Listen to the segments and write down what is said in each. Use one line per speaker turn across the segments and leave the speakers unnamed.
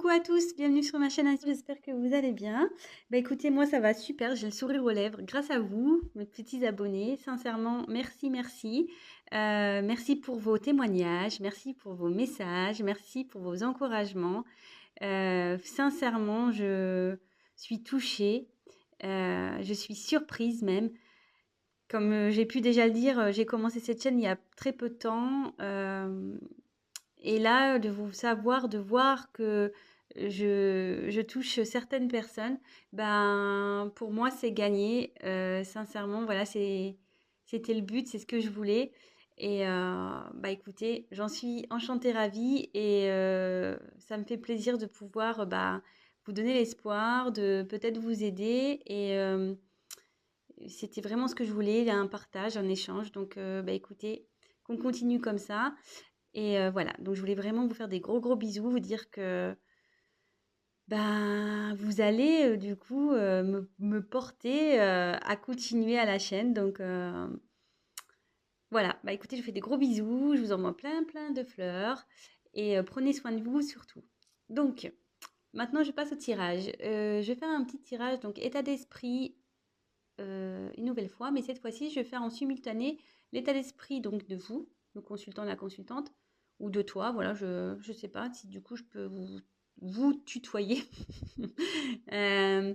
Coucou à tous, bienvenue sur ma chaîne YouTube, j'espère que vous allez bien. Bah écoutez, moi ça va super, j'ai le sourire aux lèvres grâce à vous, mes petits abonnés. Sincèrement, merci, merci. Merci pour vos témoignages, merci pour vos messages, merci pour vos encouragements. Sincèrement, je suis touchée, je suis surprise même. Comme j'ai pu déjà le dire, j'ai commencé cette chaîne il y a très peu de temps. Et là, de vous savoir, de voir que je touche certaines personnes, ben, pour moi, c'est gagné. Sincèrement, voilà, c'était le but, c'est ce que je voulais. Et bah écoutez, j'en suis enchantée, ravie, et ça me fait plaisir de pouvoir bah, vous donner l'espoir, de peut-être vous aider. Et c'était vraiment ce que je voulais, un partage, un échange. Donc, bah écoutez, qu'on continue comme ça. Et voilà, donc je voulais vraiment vous faire des gros gros bisous, vous dire que ben, vous allez du coup me porter à continuer à la chaîne. Donc voilà, bah écoutez, je vous fais des gros bisous, je vous envoie plein plein de fleurs et prenez soin de vous surtout. Donc maintenant je passe au tirage. Je vais faire un petit tirage, donc état d'esprit une nouvelle fois, mais cette fois-ci je vais faire en simultané l'état d'esprit donc de vous, le consultant, la consultante, ou de toi, voilà, je sais pas si du coup je peux vous tutoyer. Euh,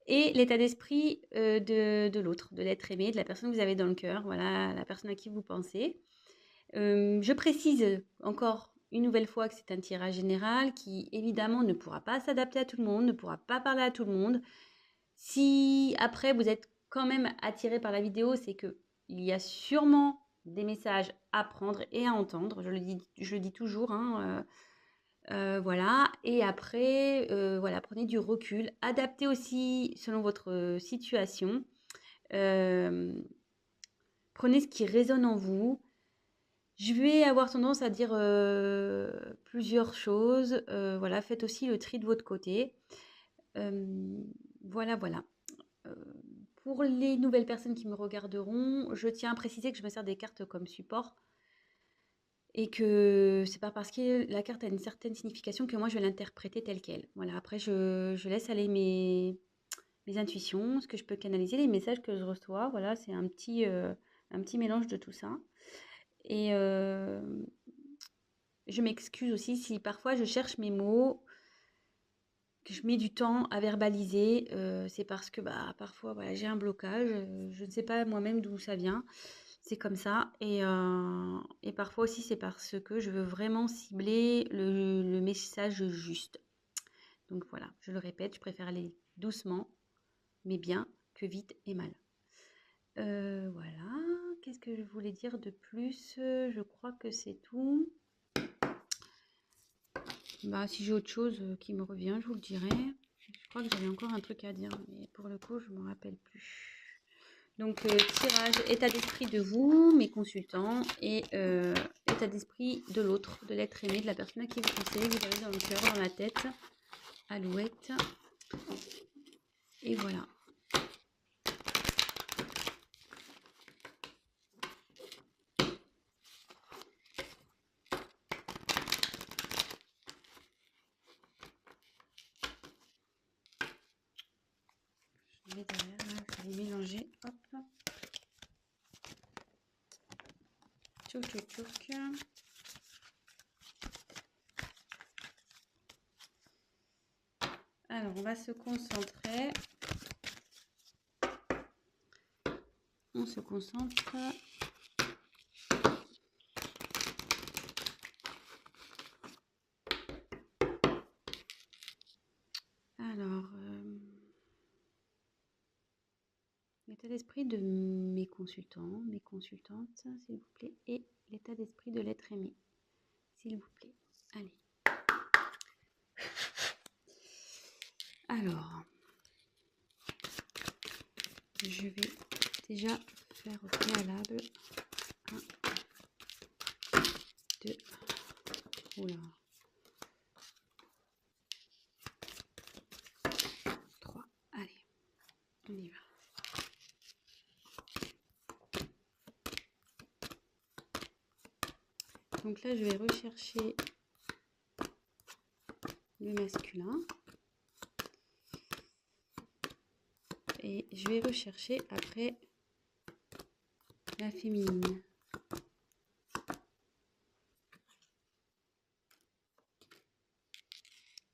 et l'état d'esprit de l'autre, de l'être aimé, de la personne que vous avez dans le cœur, voilà, la personne à qui vous pensez. Je précise encore une nouvelle fois que c'est un tirage général qui évidemment ne pourra pas s'adapter à tout le monde, ne pourra pas parler à tout le monde. Si après vous êtes quand même attiré par la vidéo, c'est que il y a sûrement des messages à prendre et à entendre. Je le dis toujours, hein, voilà. Et après, voilà, prenez du recul, adaptez aussi selon votre situation. Euh, Prenez ce qui résonne en vous. Je vais avoir tendance à dire plusieurs choses. Voilà, faites aussi le tri de votre côté. Euh, voilà, voilà. Euh, pour les nouvelles personnes qui me regarderont, je tiens à préciser que je me sers des cartes comme support et que c'est pas parce que la carte a une certaine signification que moi je vais l'interpréter telle qu'elle. Voilà, après je laisse aller mes intuitions, ce que je peux canaliser, les messages que je reçois. Voilà, c'est un petit mélange de tout ça. Et je m'excuse aussi si parfois je cherche mes mots, que je mets du temps à verbaliser, c'est parce que bah, parfois voilà, j'ai un blocage, je ne sais pas moi-même d'où ça vient, c'est comme ça. Et parfois aussi c'est parce que je veux vraiment cibler le message juste. Donc voilà, je le répète, je préfère aller doucement, mais bien, que vite et mal. Voilà, qu'est-ce que je voulais dire de plus? Je crois que c'est tout. Bah, si j'ai autre chose qui me revient, je vous le dirai. Je crois que j'avais encore un truc à dire, mais pour le coup, je ne me rappelle plus. Donc, tirage, état d'esprit de vous, mes consultants, et état d'esprit de l'autre, de l'être aimé, de la personne à qui vous pensez, que vous avez dans le cœur, dans la tête, alouette. Et voilà. Je mets derrière, là, je vais mélanger. Hop. Tchouk, tchouk, tchouk. Alors, on va se concentrer. On se concentre. Alors, l'état d'esprit de mes consultants, mes consultantes, s'il vous plaît, et l'état d'esprit de l'être aimé, s'il vous plaît. Allez. Alors, je vais déjà faire au préalable 1, 2, oula, 3, allez, on y va. Donc là, je vais rechercher le masculin. Et je vais rechercher après la féminine.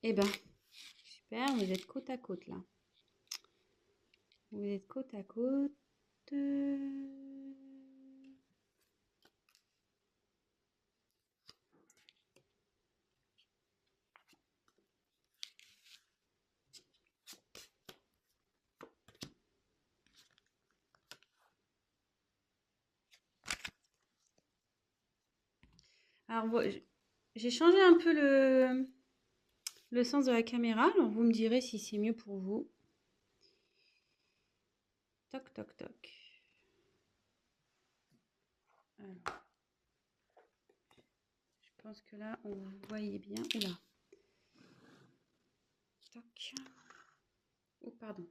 Eh ben, super, vous êtes côte à côte là. Vous êtes côte à côte. Alors, j'ai changé un peu le sens de la caméra. Alors, vous me direz si c'est mieux pour vous. Toc, toc, toc. Alors, je pense que là, on vous voyez bien. Oula. Toc. Oh, pardon.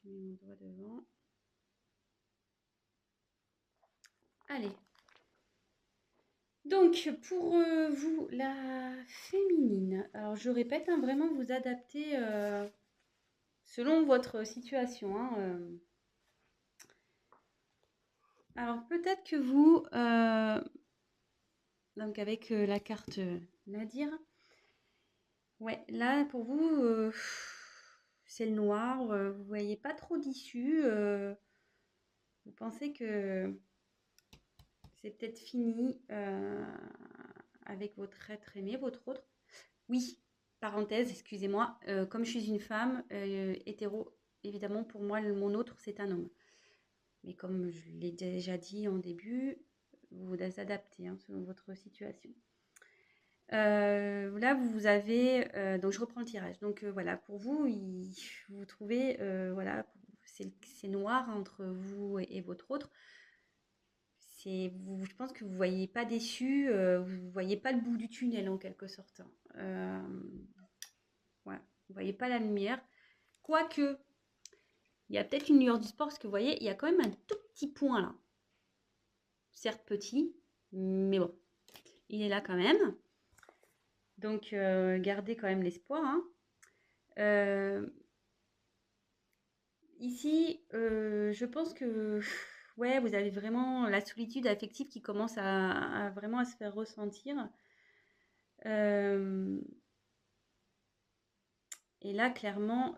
J'ai mis mon doigt devant. Allez. Donc, pour vous, la féminine. Alors, je répète, hein, vraiment vous adapter selon votre situation. Hein, Alors, peut-être que vous, donc avec la carte Nadir, ouais, là, pour vous, c'est le noir. Vous voyez pas trop d'issue. Vous pensez que c'est peut-être fini avec votre être aimé, votre autre. Oui, parenthèse, excusez-moi, comme je suis une femme hétéro, évidemment, pour moi, mon autre, c'est un homme. Mais comme je l'ai déjà dit en début, vous vous adaptez hein, selon votre situation. Là, vous avez, donc je reprends le tirage. Donc voilà, pour vous, vous trouvez, voilà, c'est noir entre vous et votre autre. Je pense que vous ne voyez pas déçu, vous ne voyez pas le bout du tunnel en quelque sorte. Ouais, vous ne voyez pas la lumière. Quoique, il y a peut-être une lueur du sport, parce que vous voyez, il y a quand même un tout petit point là. Certes petit, mais bon, il est là quand même. Donc, gardez quand même l'espoir. Hein. Ici, je pense que ouais, vous avez vraiment la solitude affective qui commence vraiment à se faire ressentir. Euh, et là, clairement,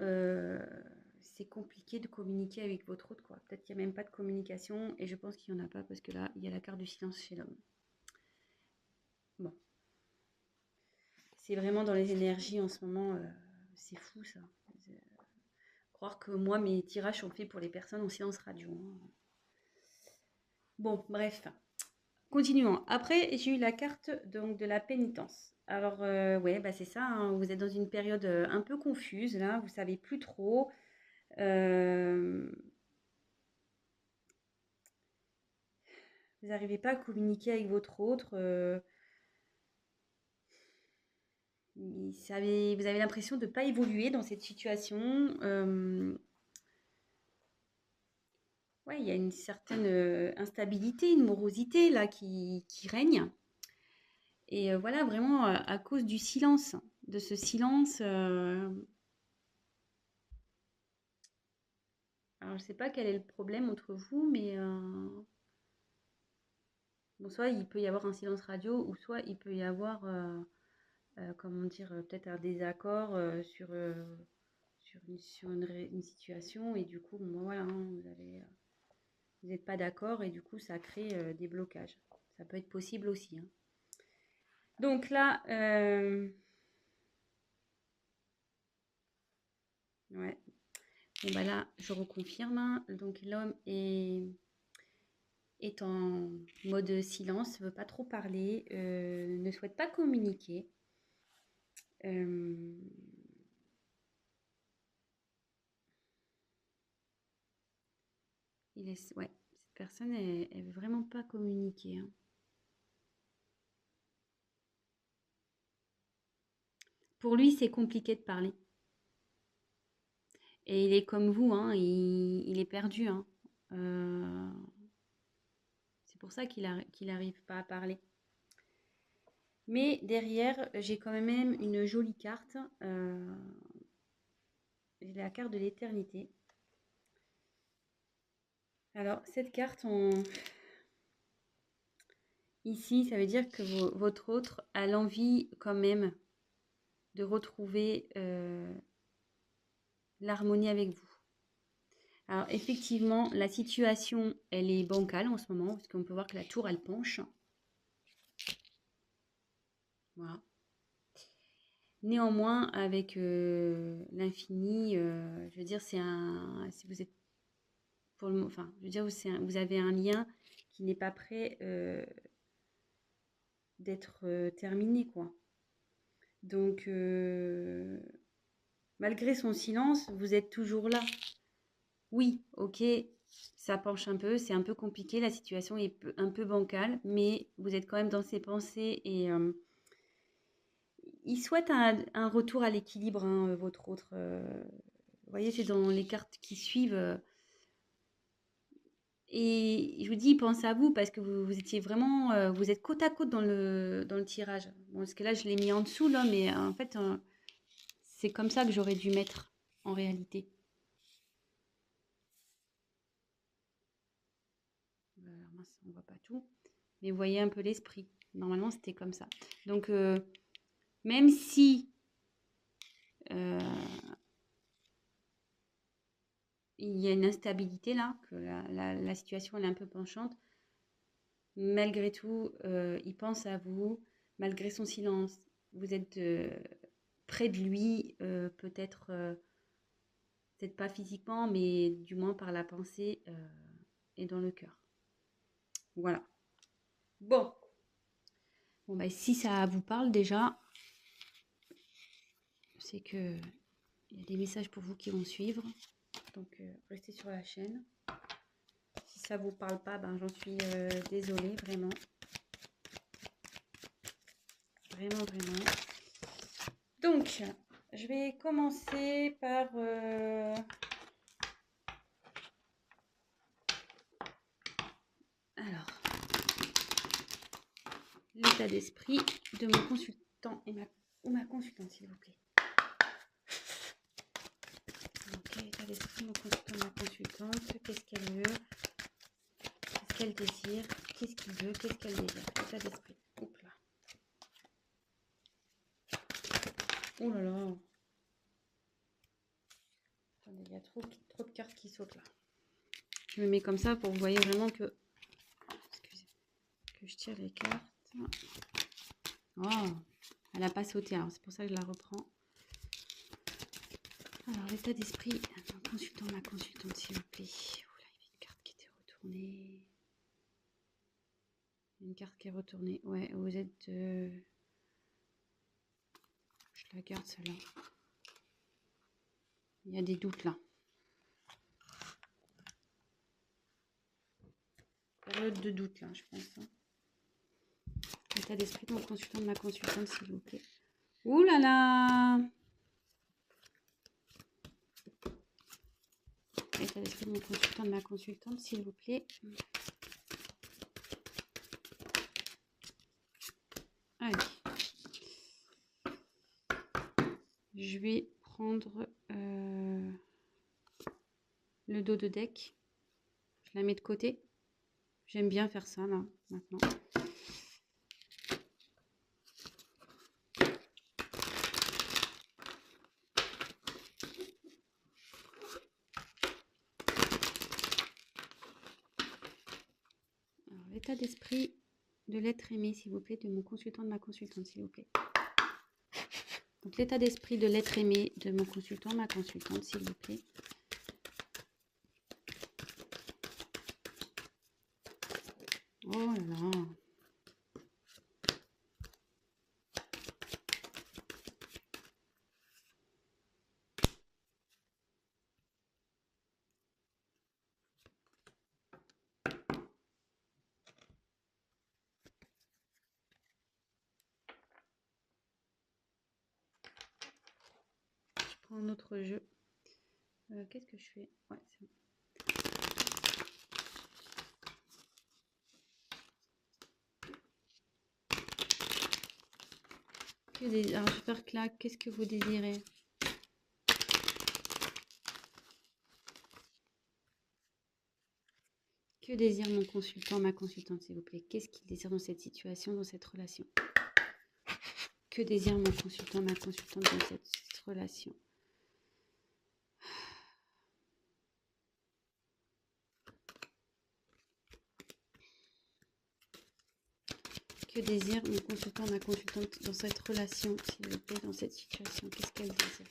c'est compliqué de communiquer avec votre autre, quoi. Peut-être qu'il n'y a même pas de communication, et je pense qu'il n'y en a pas parce que là, il y a la carte du silence chez l'homme. Bon, c'est vraiment dans les énergies en ce moment, c'est fou ça. Croire que moi, mes tirages sont faits pour les personnes en silence radio. Hein. Bon, bref. Continuons. Après, j'ai eu la carte donc, de la pénitence. Alors, ouais, bah, c'est ça. Hein, vous êtes dans une période un peu confuse, là. Vous savez plus trop. Vous n'arrivez pas à communiquer avec votre autre. Vous avez l'impression de ne pas évoluer dans cette situation. Ouais, il y a une certaine instabilité, une morosité là qui règne. Et voilà, vraiment à cause du silence, de ce silence. Alors, je ne sais pas quel est le problème entre vous, mais bon, soit il peut y avoir un silence radio, ou soit il peut y avoir, comment dire, peut-être un désaccord une situation, et du coup, bon, voilà, hein, vous n'êtes pas d'accord, et du coup, ça crée des blocages. Ça peut être possible aussi. Hein. Donc là, ouais. Bon, bah là, je reconfirme. Hein. Donc l'homme est en mode silence, ne veut pas trop parler, ne souhaite pas communiquer. Euh, ouais, cette personne, elle veut vraiment pas communiquer. Hein. Pour lui, c'est compliqué de parler. Et il est comme vous, hein, il est perdu. Hein. C'est pour ça qu'il n'arrive pas à parler. Mais derrière, j'ai quand même une jolie carte. J'ai la carte de l'éternité. Alors, cette carte, ici, ça veut dire que votre autre a l'envie quand même de retrouver l'harmonie avec vous. Alors, effectivement, la situation, elle est bancale en ce moment, parce qu'on peut voir que la tour, elle penche. Voilà. Néanmoins, avec l'infini, je veux dire, c'est un... Si vous êtes... Pour le, enfin, je veux dire, vous avez un lien qui n'est pas prêt d'être terminé, quoi. Donc, malgré son silence, vous êtes toujours là. Oui, ok, ça penche un peu, c'est un peu compliqué, la situation est un peu bancale, mais vous êtes quand même dans ses pensées et il souhaite un retour à l'équilibre, hein, votre autre. Vous voyez, c'est dans les cartes qui suivent. Et je vous dis, il pense à vous parce que vous étiez vraiment, vous êtes côte à côte dans le tirage. Bon, parce que là, je l'ai mis en dessous, là, mais en fait, c'est comme ça que j'aurais dû mettre en réalité. Alors, mince, on voit pas tout. Mais vous voyez un peu l'esprit. Normalement, c'était comme ça. Donc, même si euh, il y a une instabilité là, que la situation elle est un peu penchante, malgré tout, il pense à vous, malgré son silence. Vous êtes près de lui, peut-être pas physiquement, mais du moins par la pensée et dans le cœur. Voilà. Bon. Bon, bah, si ça vous parle déjà, c'est que il y a des messages pour vous qui vont suivre. Donc, restez sur la chaîne. Si ça vous parle pas, ben, j'en suis désolée, vraiment. Vraiment, vraiment. Donc, je vais commencer par... Alors, l'état d'esprit de mon consultant ou ma consultante, s'il vous plaît. Ok, l'état d'esprit de mon consultant, ma consultante. Qu'est-ce qu'elle veut? Qu'est-ce qu'elle désire? Qu'est-ce qu'il veut? Qu'est-ce qu'elle désire? L'état d'esprit. Oups là. Oh là là. Attendez, il y a trop de cartes qui sautent là. Je me mets comme ça pour que vous voyez vraiment que... Excusez. Que je tire les cartes. Oh, elle n'a pas sauté, alors c'est pour ça que je la reprends. Alors, l'état d'esprit, mon consultant, ma consultante, s'il vous plaît. Oh là, il y avait une carte qui était retournée. Une carte qui est retournée. Ouais, vous êtes... Je la garde, celle-là. Il y a des doutes, là. Période de doute, là, je pense. Hein. L'état d'esprit de mon consultant, de ma consultante, s'il vous plaît. Ouh là là! L'état d'esprit de mon consultant, de ma consultante, s'il vous plaît. Allez. Je vais prendre le dos de deck. Je la mets de côté. J'aime bien faire ça, là, maintenant. Alors, l'état d'esprit de l'être aimé, s'il vous plaît, de mon consultant, de ma consultante, s'il vous plaît. Donc, l'état d'esprit de l'être aimé de mon consultant, ma consultante, s'il vous plaît. Oh là là. Je prends un autre jeu. Qu'est-ce que je fais? Ouais, c'est bon. Alors, je vais faire claque. Qu'est-ce que vous désirez? Que désire mon consultant, ma consultante, s'il vous plaît? Qu'est-ce qu'il désire dans cette situation, dans cette relation? Que désire mon consultant, ma consultante dans cette relation? Que désire mon consultant, ma consultante dans cette relation, s'il vous plaît, dans cette situation? Qu'est-ce qu'elle désire?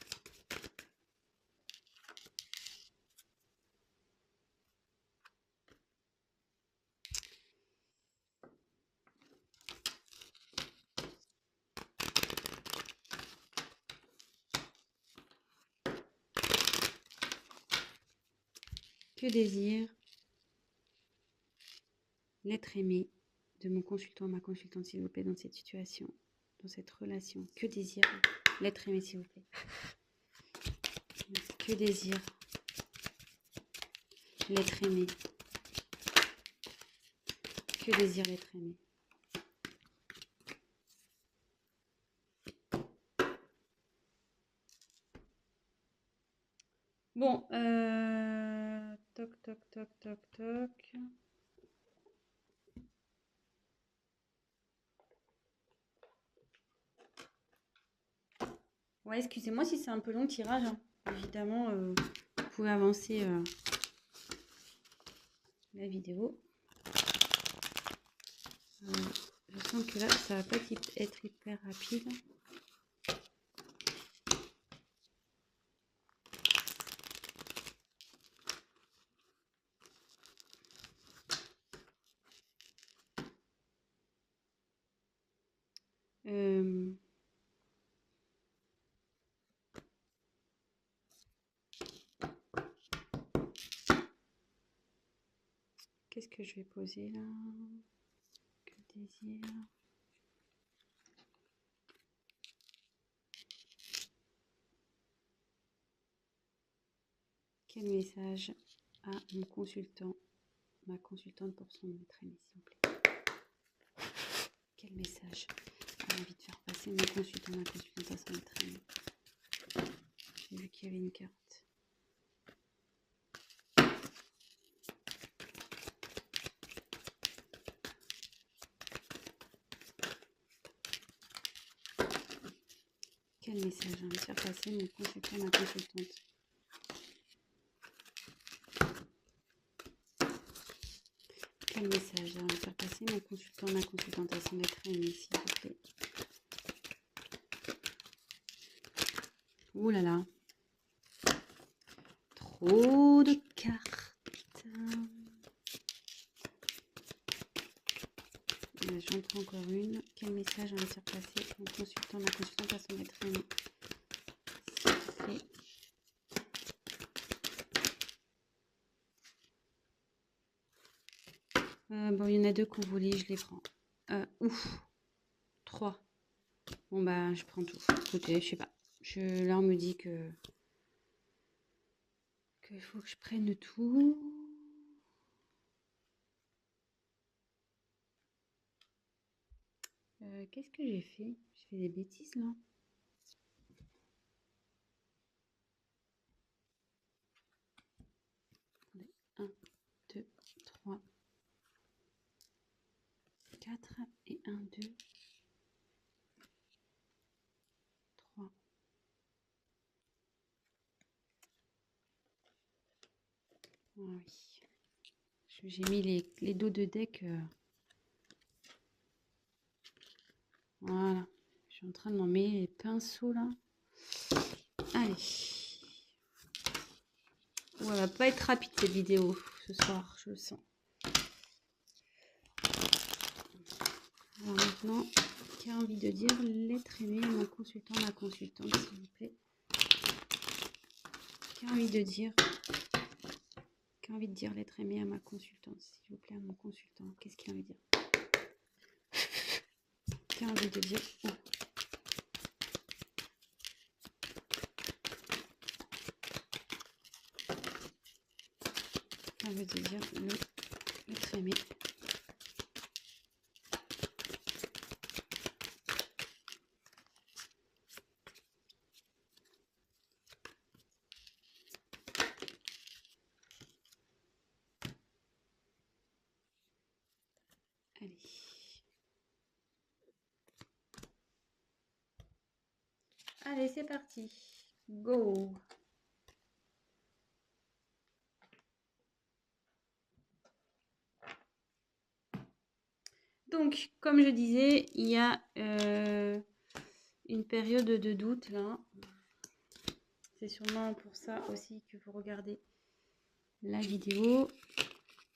Que désire l'être aimé de mon consultant, ma consultante, s'il vous plaît, dans cette situation, dans cette relation? Que désire l'être aimé, s'il vous plaît? Que désire l'être aimé? Que désire l'être aimé? Bon, toc, toc, toc, toc, toc. Ouais, excusez-moi si c'est un peu long le tirage, hein. Évidemment, vous pouvez avancer la vidéo. Je sens que là, ça va pas être hyper rapide. Qu'est-ce que je vais poser là? Que désire? Quel message à mon consultant, ma consultante pour son être aimé, s'il vous plaît? Quel message a envie de faire passer mon consultant, ma consultante à son être aimé? J'ai vu qu'il y avait une carte. Quel message a envie de faire passer mon consultant, ma consultante? Quel message a envie de faire passer mon consultant, ma consultante à son être aimé, s'il vous plaît? Ouh là là. Trop de cartes. J'en prends encore une. Quel message a envie de faire passer mon consultant, ma consultante à son être aimé, s'il vous plaît? Bon, il y en a deux qu'on voulait, je les prends. Ouf, 3. Bon, bah, je prends tout. Écoutez, je sais pas. Là, on me dit qu'il faut que je prenne tout. Qu'est-ce que j'ai fait? J'ai fait des bêtises, là. Attendez. 1, 2, 3, 4 et 1, 2, 3. Ah oui. J'ai mis les dos de deck. Voilà. Je suis en train de m'en mettre les pinceaux là. Allez. Ouais, elle va pas être rapide cette vidéo ce soir, je le sens. Alors maintenant, qui a envie de dire l'être aimé, mon consultant, ma consultante, s'il vous plaît? Qui a envie de dire l'être aimé à ma consultante, s'il vous plaît, à mon consultant? Qu'est-ce qu'il a envie de dire? Qui a envie de dire Qui a envie de dire l'être aimé? Allez, c'est parti. Go. Donc, comme je disais, il y a une période de doute là. C'est sûrement pour ça aussi que vous regardez la vidéo.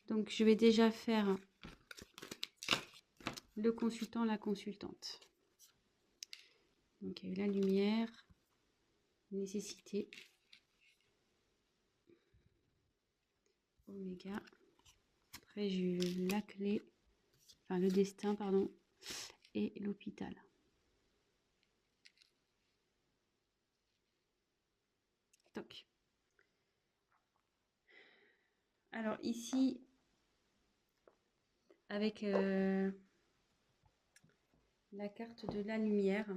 Donc, je vais déjà faire le consultant, la consultante. Donc, il y a eu la lumière, nécessité, oméga. Après, j'ai eu la clé, enfin le destin, pardon, et l'hôpital. Toc. Alors ici, avec la carte de la lumière,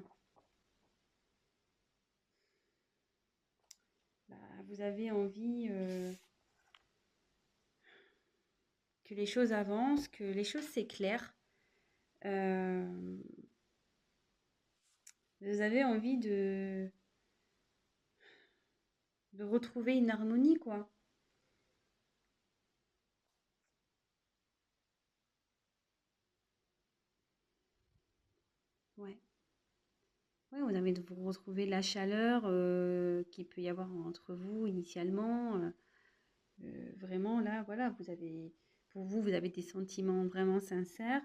bah, vous avez envie que les choses avancent, que les choses s'éclairent. Vous avez envie de retrouver une harmonie, quoi. Ouais. Ouais, vous avez de vous retrouver la chaleur qu'il peut y avoir entre vous initialement. Vraiment, là, voilà, pour vous, vous avez des sentiments vraiment sincères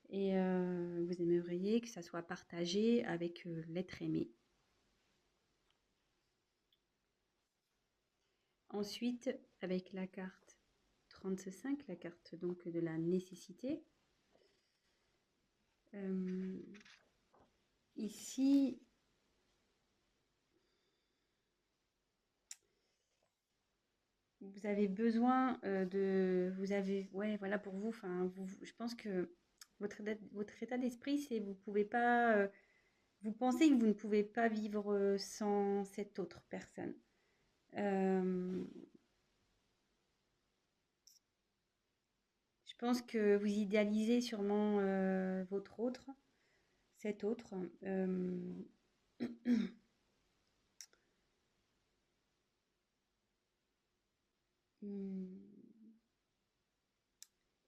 et vous aimeriez que ça soit partagé avec l'être aimé. Ensuite, avec la carte 35, la carte donc de la nécessité, ici, vous avez besoin vous avez, ouais, voilà, pour vous, enfin, je pense que votre état d'esprit, c'est vous pouvez pas, vous pensez que vous ne pouvez pas vivre sans cette autre personne. Je pense que vous idéalisez sûrement votre autre, cet autre.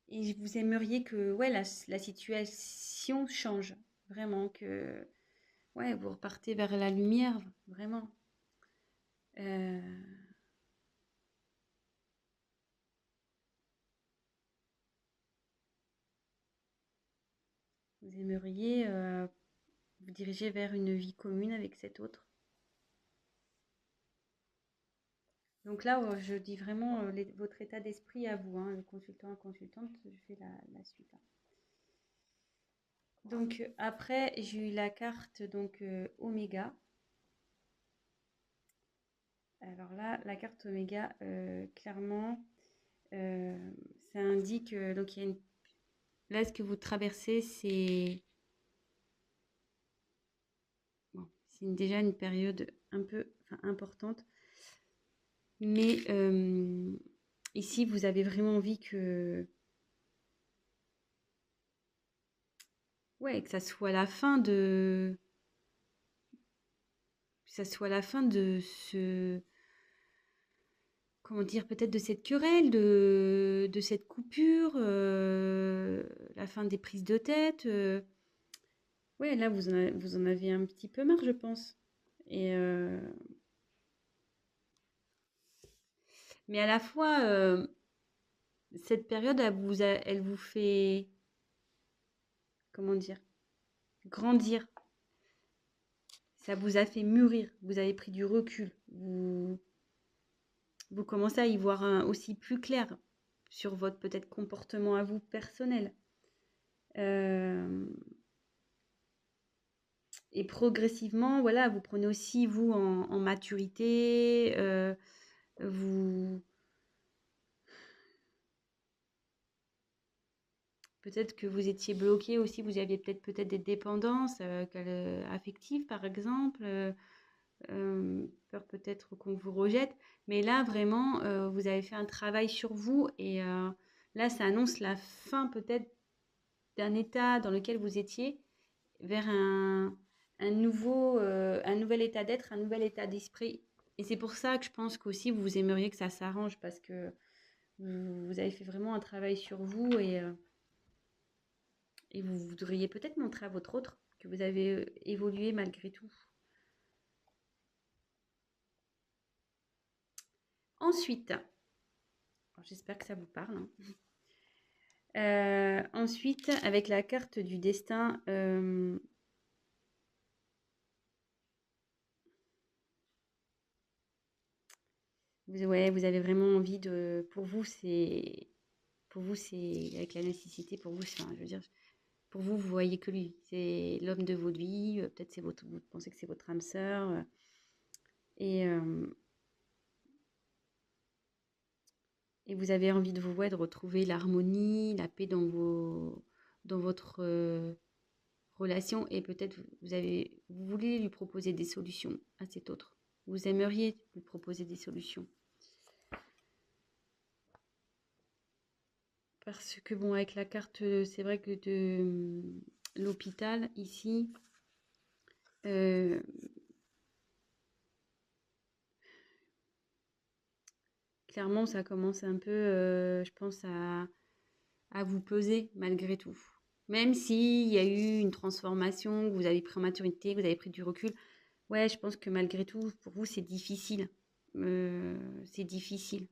Et vous aimeriez que ouais, la situation change. Vraiment, que ouais, vous repartez vers la lumière, vraiment. Euh, vous aimeriez vous diriger vers une vie commune avec cet autre. Donc là, je dis vraiment votre état d'esprit à vous, hein, le consultant, la consultante, je fais la suite, hein. Donc après, j'ai eu la carte donc Oméga. Alors là, la carte Oméga, clairement, ça indique donc il y a une... Là, ce que vous traversez, c'est bon, c'est déjà une période un peu importante, mais ici, vous avez vraiment envie que ouais, que ça soit la fin de que ça soit la fin de ce comment dire, peut-être de cette querelle, de cette coupure, la fin des prises de tête. Ouais, là, vous en avez un petit peu marre, je pense. Et, mais à la fois, cette période, elle vous fait, comment dire, grandir. Ça vous a fait mûrir. Vous avez pris du recul. Vous commencez à y voir aussi plus clair sur votre peut-être comportement à vous personnel. Euh, et progressivement, voilà, vous prenez aussi, vous, en maturité, vous... Peut-être que vous étiez bloqué aussi, vous aviez peut-être des dépendances affectives, par exemple, peur peut-être qu'on vous rejette. Mais là, vraiment, vous avez fait un travail sur vous et là, ça annonce la fin peut-être d'un état dans lequel vous étiez vers un nouvel état d'être, un nouvel état d'esprit. Et c'est pour ça que je pense qu'aussi vous aimeriez que ça s'arrange parce que vous avez fait vraiment un travail sur vous et vous voudriez peut-être montrer à votre autre que vous avez évolué malgré tout. Ensuite, j'espère que ça vous parle, hein. Ensuite, avec la carte du destin, ouais, vous avez vraiment envie de... Pour vous, c'est... Avec la nécessité, pour vous, enfin, je veux dire, pour vous, vous voyez que lui. C'est l'homme de votre vie. Peut-être c'est votre... Vous pensez que c'est votre âme sœur. Et, euh, et vous avez envie de vous, ouais, de retrouver l'harmonie, la paix dans votre relation. Et peut-être vous voulez lui proposer des solutions à cet autre. Vous aimeriez lui proposer des solutions. Parce que bon, avec la carte, c'est vrai que de l'hôpital, ici, euh, clairement, ça commence un peu, je pense, à vous peser malgré tout. Même s'il y a eu une transformation, que vous avez pris en maturité, que vous avez pris du recul, ouais, je pense que malgré tout, pour vous, c'est difficile. C'est difficile.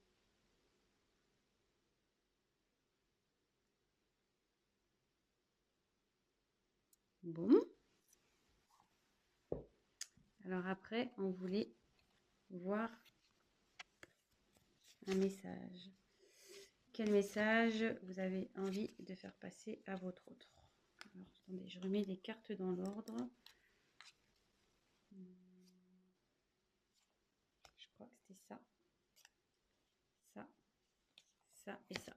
Bon, alors après, on voulait voir un message. Quel message vous avez envie de faire passer à votre autre? Alors, attendez, je remets les cartes dans l'ordre. Je crois que c'était ça, ça, ça et ça.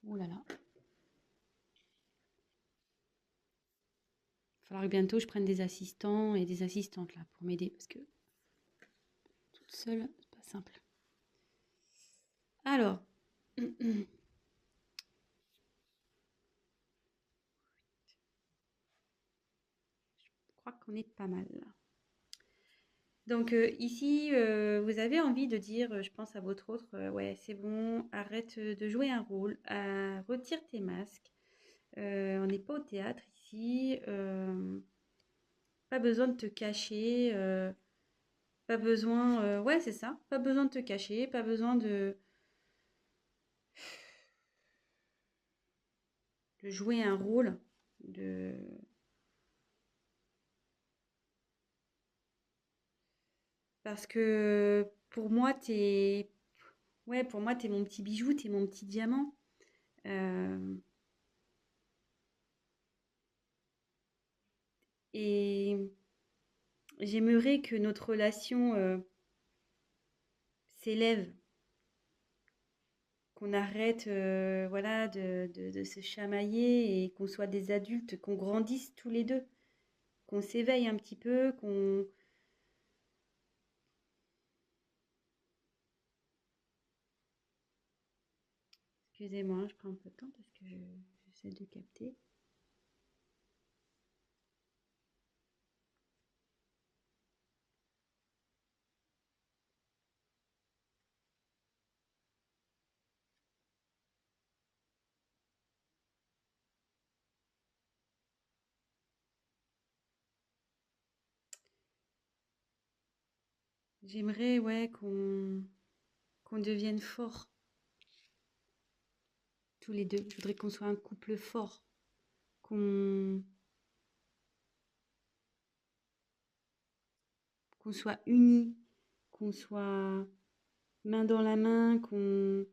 Ouh là là. Il va falloir que bientôt je prenne des assistants et des assistantes là pour m'aider parce que toute seule, c'est pas simple. Alors, je crois qu'on est pas mal là. Donc ici, vous avez envie de dire, je pense à votre autre, ouais, c'est bon, arrête de jouer un rôle, retire tes masques. On n'est pas au théâtre ici, pas besoin de te cacher, pas besoin, ouais, c'est ça, pas besoin de te cacher, pas besoin de jouer un rôle, de... Parce que pour moi, ouais, pour moi, t'es mon petit bijou, t'es mon petit diamant. Euh, et j'aimerais que notre relation s'élève, qu'on arrête voilà, de se chamailler et qu'on soit des adultes, qu'on grandisse tous les deux, qu'on s'éveille un petit peu, qu'on... Excusez-moi, je prends un peu de temps parce que j'essaie de capter. J'aimerais, ouais, qu'on devienne fort tous les deux. Je voudrais qu'on soit un couple fort, qu'on qu'on soit unis, qu'on soit main dans la main, qu'on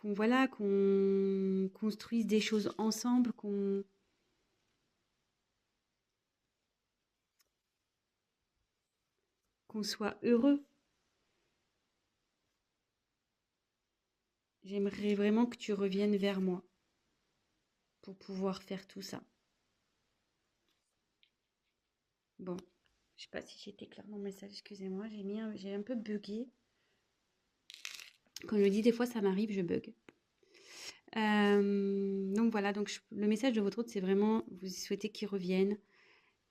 voilà, qu'on construise des choses ensemble, qu'on soit heureux. J'aimerais vraiment que tu reviennes vers moi pour pouvoir faire tout ça. Bon, je sais pas si j'étais claire dans le message, excusez-moi, j'ai un peu bugué. Quand je dis des fois ça m'arrive, je bug. Donc voilà, donc le message de votre hôte, c'est vraiment, vous souhaitez qu'il revienne.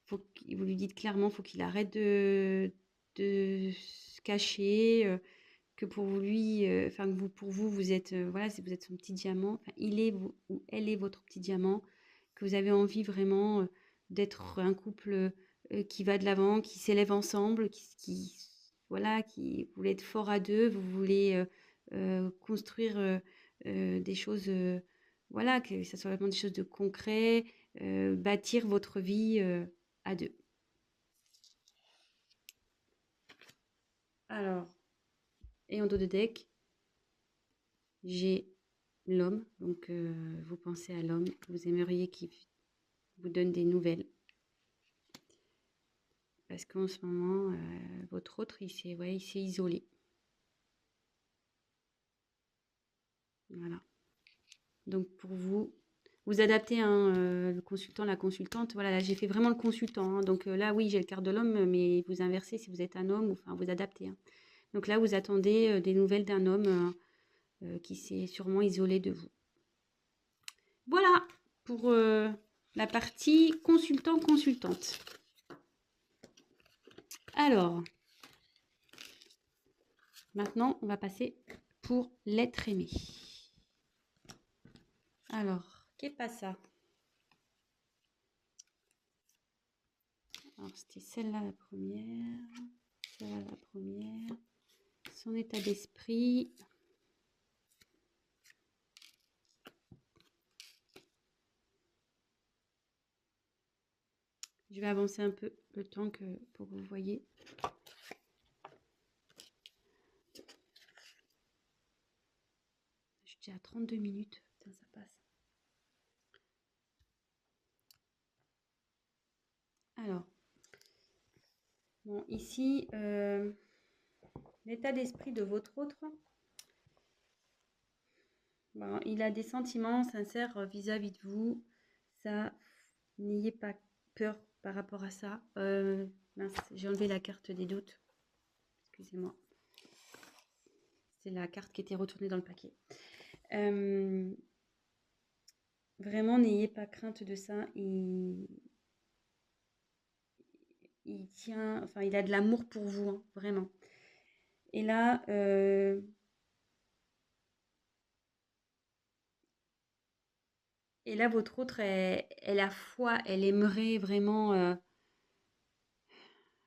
Vous lui dites clairement, faut qu'il arrête de se cacher, que pour lui, enfin que pour vous, vous êtes, voilà, si vous êtes son petit diamant, enfin, il est ou elle est votre petit diamant, que vous avez envie vraiment d'être un couple qui va de l'avant, qui s'élève ensemble, voilà, qui vous voulez être fort à deux, vous voulez construire des choses, voilà, que ça soit vraiment des choses de concret, bâtir votre vie à deux. Alors, et en dos de deck, j'ai l'homme. Donc, vous pensez à l'homme. Vous aimeriez qu'il vous donne des nouvelles. Parce qu'en ce moment, votre autre, il s'est isolé. Voilà. Donc, pour vous, vous adaptez le consultant, la consultante. Voilà, là, j'ai fait vraiment le consultant. Hein. Donc là, oui, j'ai le quart de l'homme, mais vous inversez si vous êtes un homme, enfin, vous adaptez. Hein. Donc là, vous attendez des nouvelles d'un homme qui s'est sûrement isolé de vous. Voilà pour la partie consultant-consultante. Alors, maintenant, on va passer pour l'être aimé. Alors, qu'est pas ça? Alors, c'était celle-là la première. Celle-là la première. Son état d'esprit. Je vais avancer un peu le temps pour que vous voyez. Je suis déjà à 32 minutes. Putain, ça passe. Alors, bon, ici, l'état d'esprit de votre autre. Bon, il a des sentiments sincères vis-à-vis de vous. Ça, n'ayez pas peur par rapport à ça. Mince, j'ai enlevé la carte des doutes. Excusez-moi. C'est la carte qui était retournée dans le paquet. Vraiment, n'ayez pas crainte de ça. Il tient, enfin, il a de l'amour pour vous, hein, vraiment. Et là, votre autre, elle a foi, elle aimerait vraiment,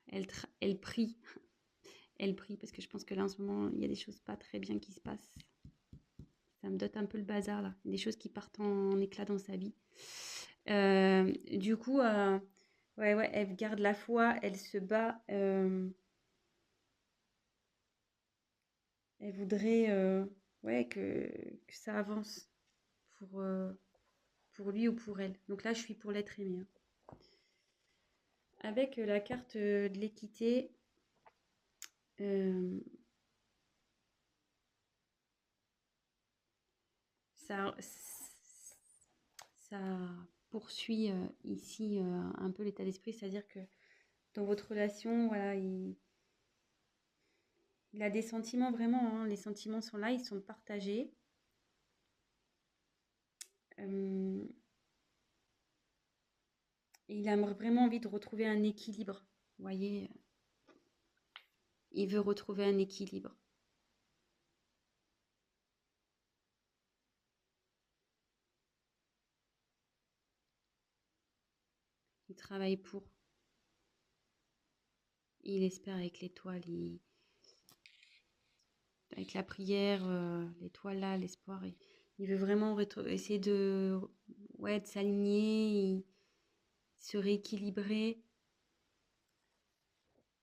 elle prie, elle prie, parce que je pense que là, en ce moment, il y a des choses pas très bien qui se passent. Ça me dote un peu le bazar, là. Des choses qui partent en éclat dans sa vie. Du coup, ouais, elle garde la foi, elle se bat. Elle voudrait ouais, que ça avance pour lui ou pour elle. Donc là, je suis pour l'être aimé. Hein. Avec la carte de l'équité, ça, ça poursuit ici un peu l'état d'esprit, c'est-à-dire que dans votre relation, voilà, il a des sentiments vraiment, hein, les sentiments sont là, ils sont partagés. Et il a vraiment envie de retrouver un équilibre. Vous voyez, il veut retrouver un équilibre. Il travaille pour. Il espère avec l'étoile, avec la prière, l'étoile là, l'espoir. Il veut vraiment essayer ouais, de s'aligner, se rééquilibrer.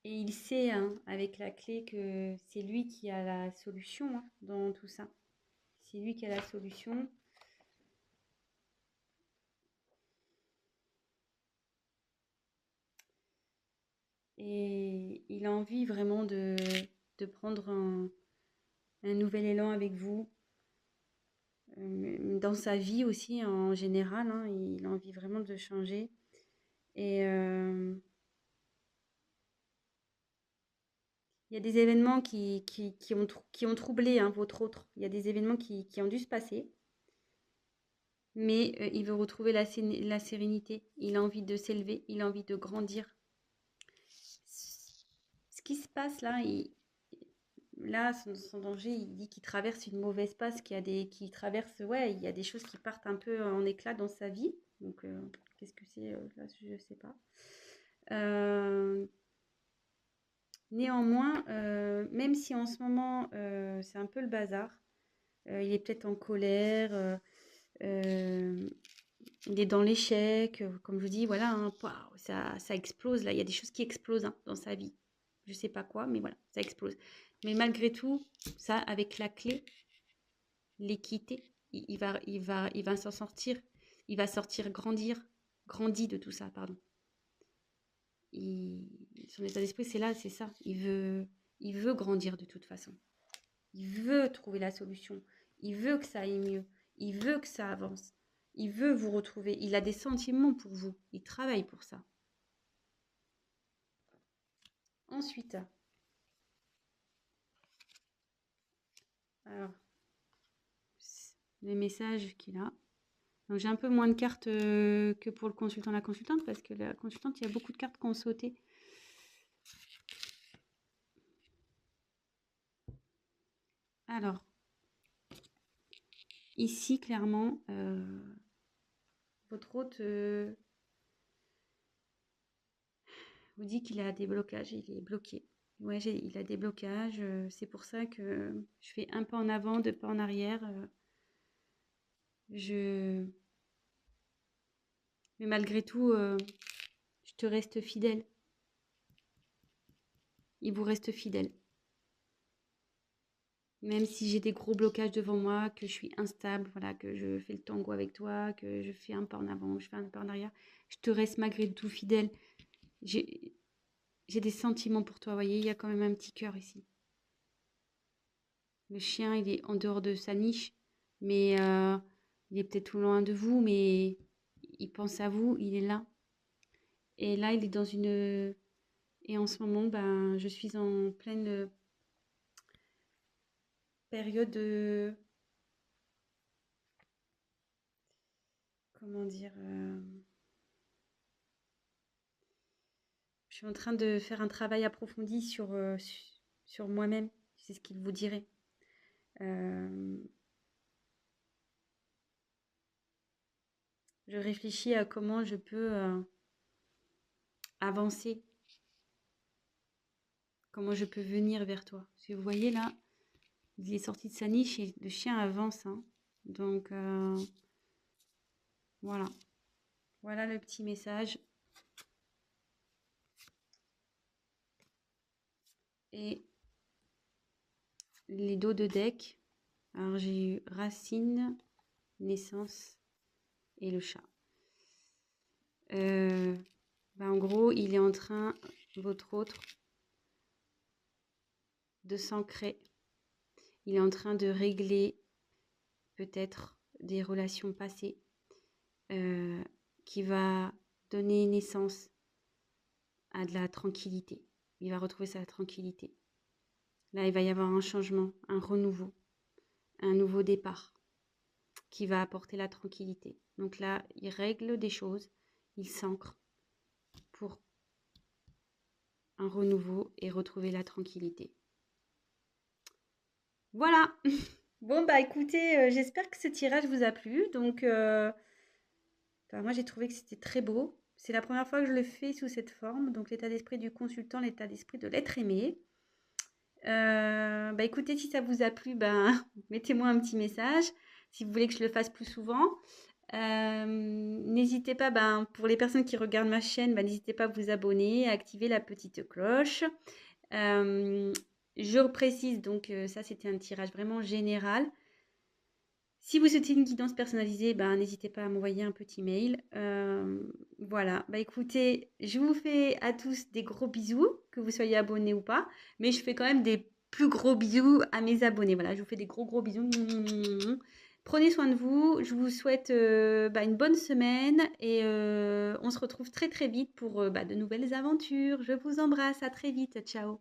Et il sait, hein, avec la clé, que c'est lui qui a la solution hein, dans tout ça. C'est lui qui a la solution. Et il a envie vraiment de prendre un nouvel élan avec vous. Dans sa vie aussi, en général, hein, il a envie vraiment de changer. Et Il y a des événements qui ont troublé hein, votre autre. Il y a des événements qui ont dû se passer. Mais il veut retrouver la sérénité. Il a envie de s'élever. Il a envie de grandir. Ce qui se passe là, là, son danger, il dit qu'il traverse une mauvaise passe, qu'il traverse, ouais, il y a des choses qui partent un peu en éclat dans sa vie. Donc, qu'est-ce que c'est là, je sais pas. Néanmoins, même si en ce moment c'est un peu le bazar, il est peut-être en colère, il est dans l'échec, comme je vous dis, voilà, hein, ça explose là, il y a des choses qui explosent hein, dans sa vie. Je sais pas quoi, mais voilà, ça explose. Mais malgré tout, ça, avec la clé, l'équité, il va s'en sortir. Il va sortir grandi de tout ça, pardon. Son état d'esprit, c'est là, c'est ça. Il veut grandir de toute façon. Il veut trouver la solution. Il veut que ça aille mieux. Il veut que ça avance. Il veut vous retrouver. Il a des sentiments pour vous. Il travaille pour ça. Ensuite, alors, les messages qu'il a. Donc j'ai un peu moins de cartes que pour le consultant, la consultante, parce que la consultante, il y a beaucoup de cartes qui ont sauté. Alors, ici, clairement, votre hôte vous dit qu'il a des blocages, il est bloqué. Ouais, il a des blocages, c'est pour ça que je fais un pas en avant, deux pas en arrière. Mais malgré tout, je te reste fidèle. Il vous reste fidèle. Même si j'ai des gros blocages devant moi, que je suis instable, voilà, que je fais le tango avec toi, que je fais un pas en avant, je fais un pas en arrière, je te reste malgré tout fidèle. J'ai des sentiments pour toi, vous voyez, il y a quand même un petit cœur ici. Le chien, il est en dehors de sa niche, mais il est peut-être tout loin de vous, mais il pense à vous, il est là. Et là, il est dans une... Et en ce moment, ben, je suis en pleine période de... Comment dire je suis en train de faire un travail approfondi sur moi-même. C'est ce qu'il vous dirait. Je réfléchis à comment je peux avancer, comment je peux venir vers toi. Parce que vous voyez là, il est sorti de sa niche et le chien avance. Hein. Donc voilà. Voilà le petit message. Et les dos de deck. Alors j'ai eu racine, naissance et le chat. En gros, il est en train, votre autre, de s'ancrer. Il est en train de régler peut-être des relations passées qui va donner naissance à de la tranquillité. Il va retrouver sa tranquillité. Là, il va y avoir un changement, un renouveau, un nouveau départ qui va apporter la tranquillité. Donc là, il règle des choses, il s'ancre pour un renouveau et retrouver la tranquillité. Voilà. Bon, bah écoutez, j'espère que ce tirage vous a plu. Donc, moi, j'ai trouvé que c'était très beau. C'est la première fois que je le fais sous cette forme. Donc, l'état d'esprit du consultant, l'état d'esprit de l'être aimé. Écoutez, si ça vous a plu, mettez-moi un petit message. Si vous voulez que je le fasse plus souvent. N'hésitez pas, pour les personnes qui regardent ma chaîne, n'hésitez pas à vous abonner, à activer la petite cloche. Je précise, donc ça c'était un tirage vraiment général. Si vous souhaitez une guidance personnalisée, n'hésitez pas à m'envoyer un petit mail. Voilà, écoutez, je vous fais à tous des gros bisous, que vous soyez abonnés ou pas. Mais je fais quand même des plus gros bisous à mes abonnés. Voilà, je vous fais des gros bisous. Prenez soin de vous. Je vous souhaite une bonne semaine. Et on se retrouve très très vite pour de nouvelles aventures. Je vous embrasse. À très vite. Ciao.